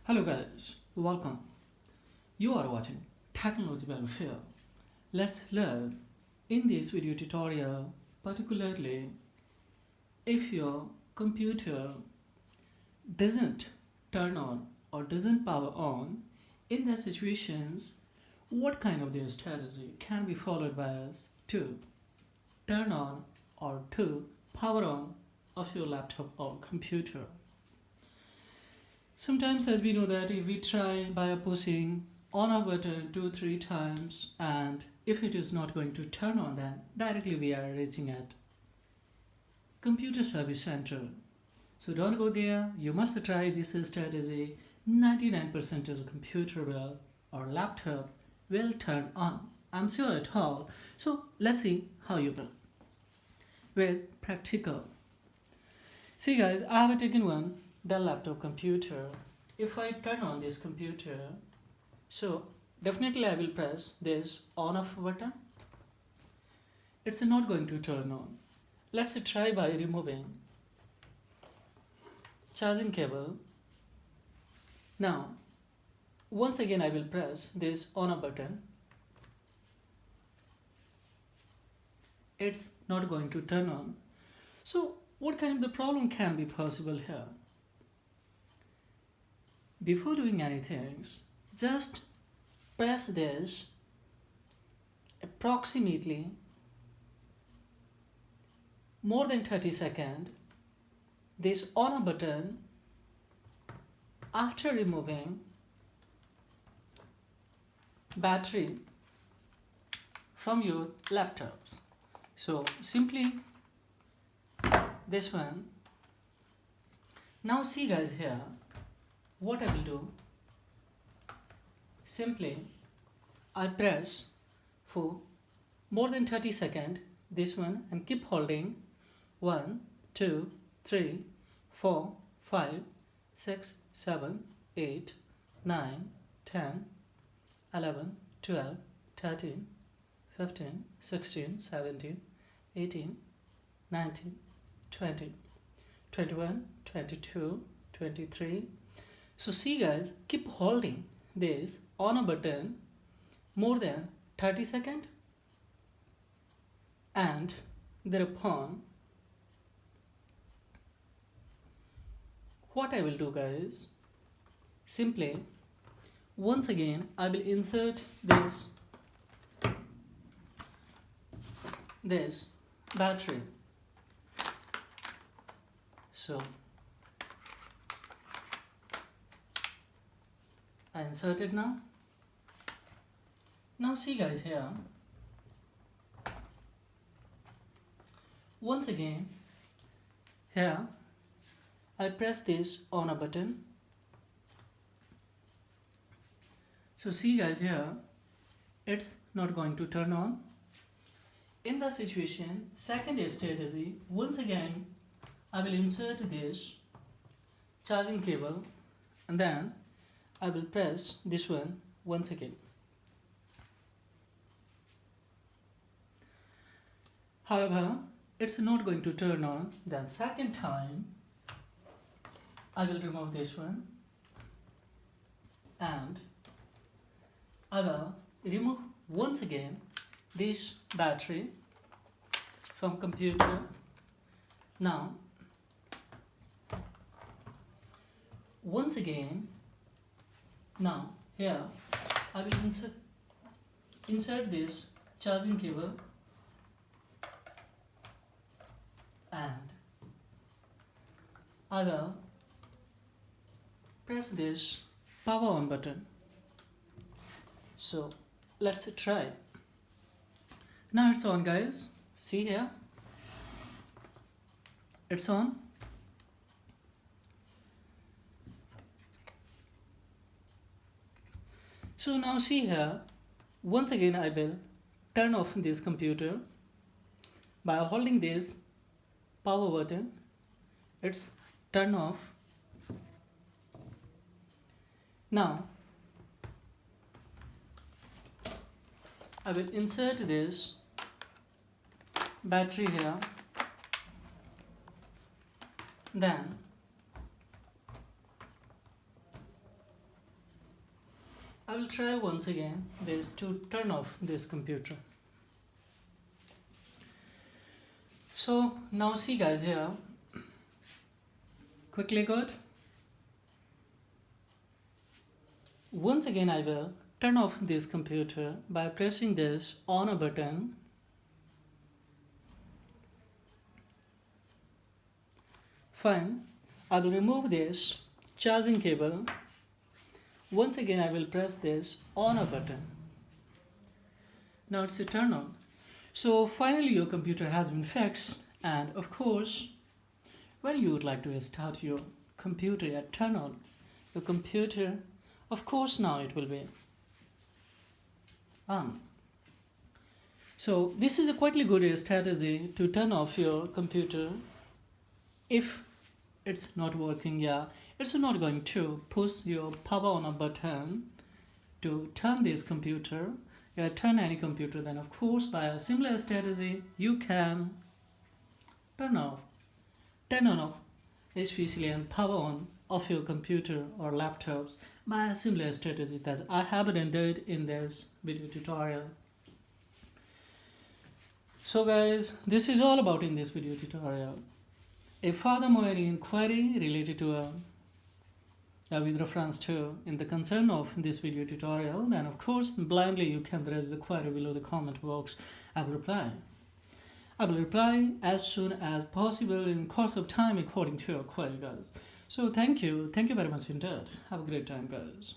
Hello guys, welcome. You are watching Technology Welfare. Let's learn in this video tutorial, particularly if your computer doesn't turn on or doesn't power on, in the situations, what kind of their strategy can be followed by us to turn on or to power on of your laptop or computer. Sometimes, as we know that if we try by pushing on a button 2-3 times, and if it is not going to turn on, then directly we are reaching at computer service center. So don't go there. You must try this strategy. 99% of the computer will or laptop will turn on. I'm sure at all. So let's see how you will. With practical. See guys, I have taken one Dell laptop computer. If I turn on this computer, so definitely I will press this on off button. It's not going to turn on. Let's try by removing charging cable. Now once again I will press this on off button. It's not going to turn on. So what kind of the problem can be possible here? Before doing anything, just press this approximately more than 30 seconds, this on button after removing battery from your laptops. So simply this one. Now see guys here, what I will do, simply I press for more than 30 seconds this one and keep holding 1, 2, 3, 4, 5, 6, 7, 8, 9, 10, 11, 12, 13, 15, 16, 17, 18, 19, 20, 21, 22, 23. So see guys, keep holding this on a button more than 30 seconds, and thereupon what I will do guys, simply once again I will insert this battery. So I insert it now. Now see guys here, once again here I press this on a button. So see guys here, it's not going to turn on. In the situation, second strategy, once again I will insert this charging cable and then I will press this one once again. However, it's not going to turn on. Then second time I will remove this one and I will remove once again this battery from computer. Now once again, now here I will insert this charging cable and I will press this power on button. So let's try. Now it's on guys, see here, it's on. So now see here, once again I will turn off this computer by holding this power button. It's turn off. Now I will insert this battery here, then I will try once again this to turn off this computer. So now see guys here, quickly good. Once again I will turn off this computer by pressing this on a button. Fine. I will remove this charging cable. Once again I will press this on a button. Now it's a turn on. So finally your computer has been fixed, and of course when you would like to start your computer at turn on, your computer, of course now it will be on. So this is a quite good strategy to turn off your computer if it's not working. It's not going to push your power on a button to turn this computer. Turn any computer, then of course by a similar strategy you can turn on especially and power on of your computer or laptops by a similar strategy that I have rendered in this video tutorial. So guys, this is all about in this video tutorial. If furthermore any inquiry related to with reference to in the concern of this video tutorial, then of course blindly you can raise the query below the comment box. I will reply as soon as possible in course of time according to your query guys. So thank you very much indeed. Have a great time guys.